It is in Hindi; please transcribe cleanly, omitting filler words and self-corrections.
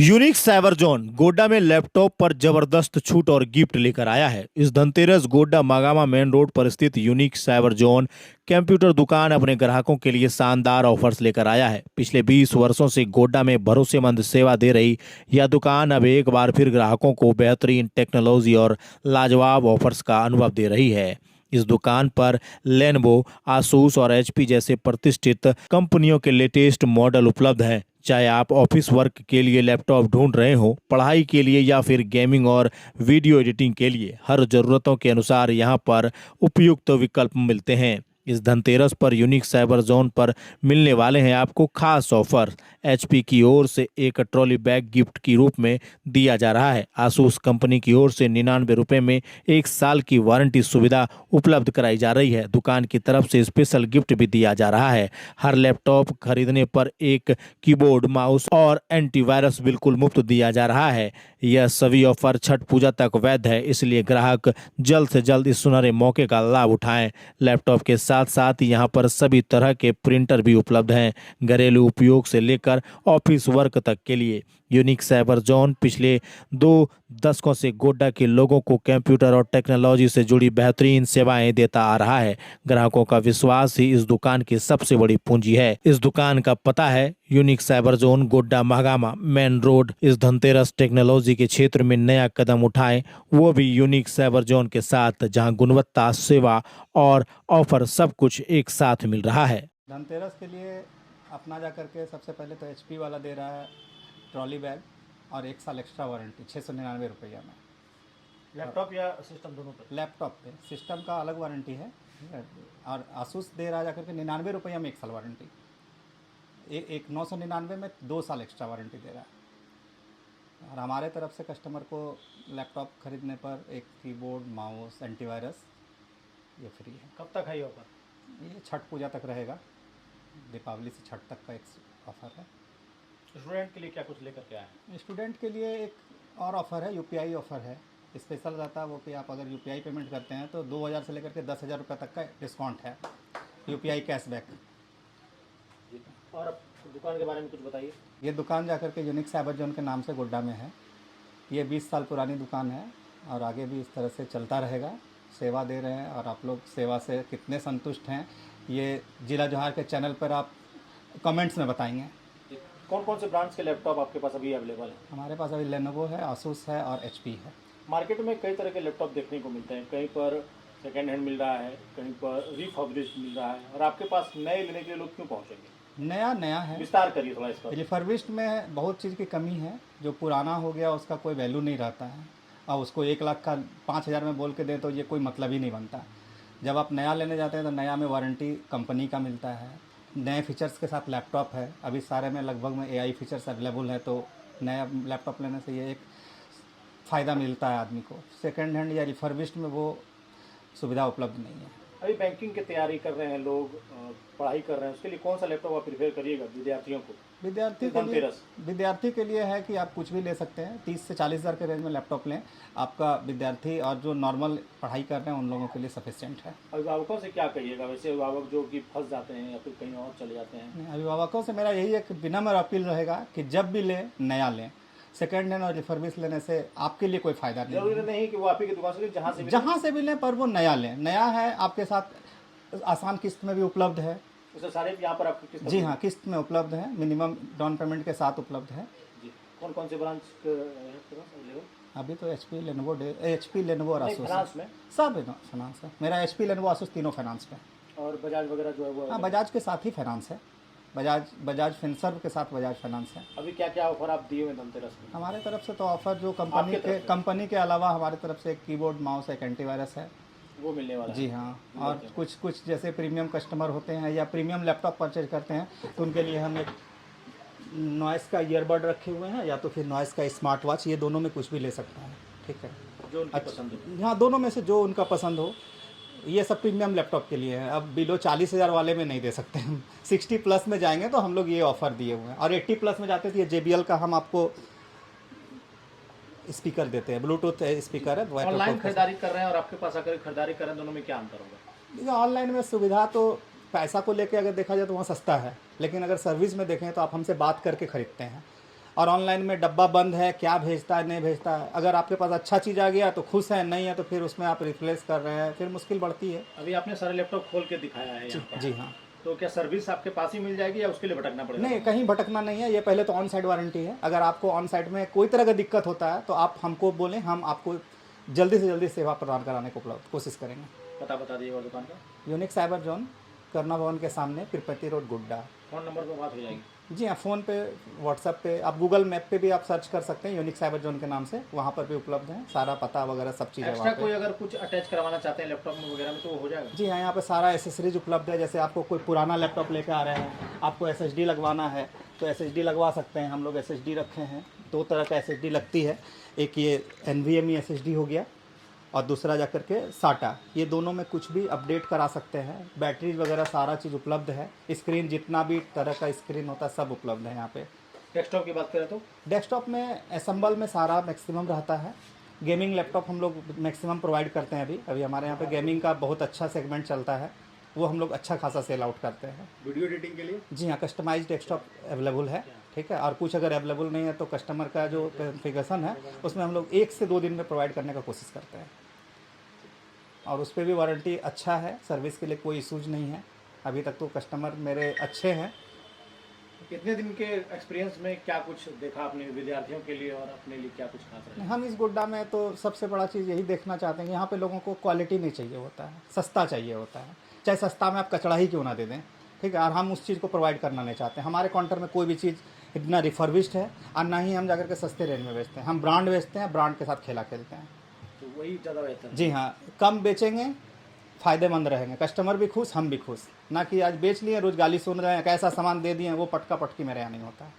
यूनिक साइबर जोन गोड्डा में लैपटॉप पर जबरदस्त छूट और गिफ्ट लेकर आया है। इस धनतेरस गोड्डा मागामा मेन रोड पर स्थित यूनिक साइबर जोन कंप्यूटर दुकान अपने ग्राहकों के लिए शानदार ऑफर्स लेकर आया है। पिछले 20 वर्षों से गोड्डा में भरोसेमंद सेवा दे रही यह दुकान अब एक बार फिर ग्राहकों को बेहतरीन टेक्नोलॉजी और लाजवाब ऑफर्स का अनुभव दे रही है। इस दुकान पर लेनोवो, आसूस और एचपी जैसे प्रतिष्ठित कंपनियों के लेटेस्ट मॉडल उपलब्ध हैं। चाहे आप ऑफिस वर्क के लिए लैपटॉप ढूंढ रहे हो, पढ़ाई के लिए या फिर गेमिंग और वीडियो एडिटिंग के लिए, हर जरूरतों के अनुसार यहाँ पर उपयुक्त विकल्प मिलते हैं। इस धनतेरस पर यूनिक साइबर जोन पर मिलने वाले हैं आपको खास ऑफर। एचपी की ओर से एक ट्रॉली बैग गिफ्ट के रूप में दिया जा रहा है। आसूस कंपनी की ओर से 99 रुपए में 1 साल की वारंटी सुविधा उपलब्ध कराई जा रही है। दुकान की तरफ से स्पेशल गिफ्ट भी दिया जा रहा है। हर लैपटॉप खरीदने पर एक कीबोर्ड, माउस और एंटीवायरस बिल्कुल मुफ्त दिया जा रहा है। यह सभी ऑफर छठ पूजा तक वैध है, इसलिए ग्राहक जल्द से जल्द इस सुनहरे मौके का लाभ उठाएं। लैपटॉप के साथ साथ यहाँ पर सभी तरह के प्रिंटर भी उपलब्ध हैं, घरेलू उपयोग से लेकर ऑफिस वर्क तक के लिए। यूनिक साइबर जोन पिछले 2 दशकों से गोड्डा के लोगों को कंप्यूटर और टेक्नोलॉजी से जुड़ी बेहतरीन सेवाएं देता आ रहा है। ग्राहकों का विश्वास ही इस दुकान की सबसे बड़ी पूंजी है। इस दुकान का पता है unique cyber zone, Godda Mahagama main road. इस धनतेरस टेक्नोलॉजी के क्षेत्र में नया कदम उठाएं, वो भी यूनिक साइबर जोन के साथ, जहां गुणवत्ता, सेवा और ऑफर सब कुछ एक साथ मिल रहा है। धनतेरस के लिए अपना जा करके सबसे पहले तो एचपी वाला दे रहा है ट्रॉली बैग और 1 साल एक्स्ट्रा वारंटी 699 रुपया में। लैपटॉप या सिस्टम दोनों पर? लैपटॉप पे सिस्टम का अलग वारंटी है, ठीक है। और आसूस दे रहा है जा करके 99 रुपया में 1 साल वारंटी। एक 999 में 2 साल एक्स्ट्रा वारंटी दे रहा है। और हमारे तरफ से कस्टमर को लैपटॉप खरीदने पर एक कीबोर्ड, माउस, एंटीवायरस ये फ्री है। कब तक है ये ऑफर? ये छठ पूजा तक रहेगा। दीपावली से छठ तक का एक ऑफ़र है। स्टूडेंट के लिए क्या कुछ लेकर के आए हैं? स्टूडेंट के लिए एक और ऑफ़र है, यूपीआई ऑफ़र है। स्पेशल रहता है वो कि आप अगर यूपीआई पेमेंट करते हैं तो 2000 से लेकर के 10,000 रुपये तक का डिस्काउंट है, यूपीआई कैशबैक। और अब दुकान के बारे में कुछ बताइए। ये दुकान जाकर के यूनिक साइबर जोन के नाम से गोड्डा में है। ये 20 साल पुरानी दुकान है और आगे भी इस तरह से चलता रहेगा। सेवा दे रहे हैं और आप लोग सेवा से कितने संतुष्ट हैं ये जिला जोहार के चैनल पर आप कमेंट्स में बताएंगे। कौन कौन से ब्रांड्स के लैपटॉप आपके पास अभी अवेलेबल हैं? हमारे पास अभी लेनोवो है, आसूस है और एचपी है। मार्केट में कई तरह के लैपटॉप देखने को मिलते हैं, कहीं पर सेकेंड हैंड मिल रहा है, कहीं पर रिफर्बिश्ड मिल रहा है, और आपके पास नए लेने के लिए लोग क्यों पहुँचेंगे? नया है, विस्तार करिए थोड़ा इस पर। रिफर्बिश्ड में बहुत चीज़ की कमी है। जो पुराना हो गया उसका कोई वैल्यू नहीं रहता है और उसको 1 लाख का 5,000 में बोल के दें तो ये कोई मतलब ही नहीं बनता। जब आप नया लेने जाते हैं तो नया में वारंटी कंपनी का मिलता है, नए फीचर्स के साथ लैपटॉप है। अभी सारे में लगभग में एआई फीचर्स अवेलेबल है, तो नया लैपटॉप लेने से ये एक फ़ायदा मिलता है आदमी को। सेकेंड हैंड या रिफर्बिश्ड में वो सुविधा उपलब्ध नहीं है। अभी बैंकिंग की तैयारी कर रहे हैं लोग, पढ़ाई कर रहे हैं, उसके लिए कौन सा लैपटॉप आप प्रिफेयर करिएगा विद्यार्थियों को? विद्यार्थी के लिए है कि आप कुछ भी ले सकते हैं। 30 से 40 हज़ार के रेंज में लैपटॉप लें। आपका विद्यार्थी और जो नॉर्मल पढ़ाई कर रहे हैं उन लोगों के लिए सफिशिएंट है। अभिभावकों से क्या कहिएगा वैसे, अभिभावक जो कि फंस जाते हैं या फिर कहीं और चले जाते हैं? अभिभावकों से मेरा यही एक विनम्र अपील रहेगा कि जब भी लें नया लें। सेकेंड हैंड और रिफर्बिश लेने से आपके लिए कोई फ़ायदा नहीं है। जरूरी नहीं कि वो आप ही की दुकान से लें, जहाँ से भी लें, पर वो नया लें। नया है, आपके साथ आसान किस्त में भी उपलब्ध है। उसे सारे यहाँ पर आपकी किस्त? जी हाँ, किस्त में उपलब्ध है, मिनिमम डाउन पेमेंट के साथ उपलब्ध है। जी। कौन कौन से ब्रांच अवेलेबल? अभी तो एचपी लेनोवो और आसूस फाइनेंस में सब फाइनेंस है। मेरा एचपी लेनोवो आसूस तीनों फाइनेंस पे। और बजाज वगैरह जो है वो? हाँ, बजाज के साथ ही फाइनेंस है। बजाज फिनसर्व के साथ बजाज फाइनेंस है। अभी क्या क्या ऑफर आप दिए हुए धनतेरस में? हमारे तरफ से तो ऑफर जो कंपनी के अलावा हमारे तरफ से एक कीबोर्ड, माउस, एक एंटीवायरस है, वो मिलने वाला जी है। हाँ। और कुछ जैसे प्रीमियम कस्टमर होते हैं या प्रीमियम लैपटॉप परचेज करते हैं तो उनके लिए हम एक नॉइस का ईयरबड रखे हुए हैं या तो फिर नॉइस का स्मार्ट वॉच, ये दोनों में कुछ भी ले सकता है, ठीक है, जो उनकी पसंद हो। हाँ, दोनों में से जो उनका पसंद हो। ये सब प्रीमियम लैपटॉप के लिए है। अब बिलो 40,000 वाले में नहीं दे सकते हम। 60 प्लस में जाएंगे तो हम लोग ये ऑफ़र दिए हुए हैं, और 80 प्लस में जाते थे ये JBL का हम आपको स्पीकर देते हैं, ब्लूटूथ स्पीकर है। ऑनलाइन खरीदारी कर रहे हैं और आपके पास आकर खरीदारी कर रहे हैं, दोनों में क्या अंतर होगा? देखिए, ऑनलाइन में सुविधा तो पैसा को लेके अगर देखा जाए तो वहाँ सस्ता है, लेकिन अगर सर्विस में देखें तो आप हमसे बात करके ख़रीदते हैं। और ऑनलाइन में डब्बा बंद है, क्या भेजता है नहीं भेजता है। अगर आपके पास अच्छा चीज़ आ गया तो खुश है, नहीं है तो फिर उसमें आप रिप्लेस कर रहे हैं, फिर मुश्किल बढ़ती है। अभी आपने सारे लैपटॉप खोल के दिखाया है यहाँ पर। जी हाँ। तो क्या सर्विस आपके पास ही मिल जाएगी या उसके लिए भटकना पड़ेगा? नहीं, कहीं भटकना नहीं है। ये पहले तो ऑन साइड वारंटी है। अगर आपको ऑन साइड में कोई तरह का दिक्कत होता है तो आप हमको बोलें, हम आपको जल्दी से जल्दी सेवा प्रदान कराने को उपलब्ध कोशिश करेंगे। पता बता दीजिए और दुकान का। यूनिक साइबर जोन, करुणा भवन के सामने, Tirupati road, Godda. Phone number पर बात हो जाएगी। जी हाँ, फ़ोन पे, व्हाट्सएप पे, आप गूगल मैप पे भी आप सर्च कर सकते हैं यूनिक साइबर जोन के नाम से, वहाँ पर भी उपलब्ध है। सारा पता वगैरह सब चीज़ है एक्स्ट्रा वहाँ कोई पे। अगर कुछ अटैच करवाना चाहते हैं लैपटॉप में वगैरह में तो वो हो जाएगा? जी हाँ, यहाँ पे सारा एसेसरीज उपलब्ध है। जैसे आपको कोई पुराना लैपटॉप लेकर आ रहे हैं, आपको एसएसडी लगवाना है तो एसएसडी लगवा सकते हैं। हम लोग एसएसडी रखे हैं, 2 तरह का एसएसडी लगती है। एक ये NVMe एसएसडी हो गया और दूसरा जाकर के SATA। ये दोनों में कुछ भी अपडेट करा सकते हैं। बैटरीज वगैरह सारा चीज़ उपलब्ध है। स्क्रीन, जितना भी तरह का स्क्रीन होता है सब उपलब्ध है यहाँ पे। डेस्कटॉप की बात करें तो डेस्कटॉप में असम्बल में सारा मैक्सिमम रहता है। गेमिंग लैपटॉप हम लोग मैक्सिमम प्रोवाइड करते हैं। अभी हमारे यहाँ पे गेमिंग का बहुत अच्छा सेगमेंट चलता है, वो हम लोग अच्छा खासा सेल आउट करते हैं। वीडियो एडिटिंग के लिए जी हाँ, कस्टमाइज डेस्कटॉप अवेलेबल है, ठीक है। और कुछ अगर अवेलेबल नहीं है तो कस्टमर का जो कॉन्फ़िगरेशन है उसमें हम लोग 1 से 2 दिन में प्रोवाइड करने का कोशिश करते हैं। और उस पर भी वारंटी अच्छा है, सर्विस के लिए कोई इशूज़ नहीं है। अभी तक तो कस्टमर मेरे अच्छे हैं। कितने दिन के एक्सपीरियंस में क्या कुछ देखा आपने विद्यार्थियों के लिए और अपने लिए क्या कुछ खास रहा? हम इस गोड्डा में तो सबसे बड़ा चीज़ यही देखना चाहते हैं कि यहाँ पे लोगों को क्वालिटी नहीं चाहिए होता है, सस्ता चाहिए होता है। चाहे सस्ता में आप कचड़ा ही क्यों ना दे दें, ठीक है। और हम उस चीज़ को प्रोवाइड करना नहीं चाहते। हमारे काउंटर में कोई भी चीज़ इतना रिफर्बिश्ड है और ना ही हम जाकर के सस्ते रेंज में बेचते हैं। हम ब्रांड बेचते हैं, ब्रांड के साथ खेला खेलते हैं। तो वही ज़्यादा बेहतर है। जी हाँ, कम बेचेंगे, फ़ायदेमंद रहेंगे, कस्टमर भी खुश, हम भी खुश। ना कि आज बेच लिए, रोज़ गाली सुन रहे हैं, कैसा सामान दे दिए, वो पटका पटकी मेरे यहाँ नहीं होता है।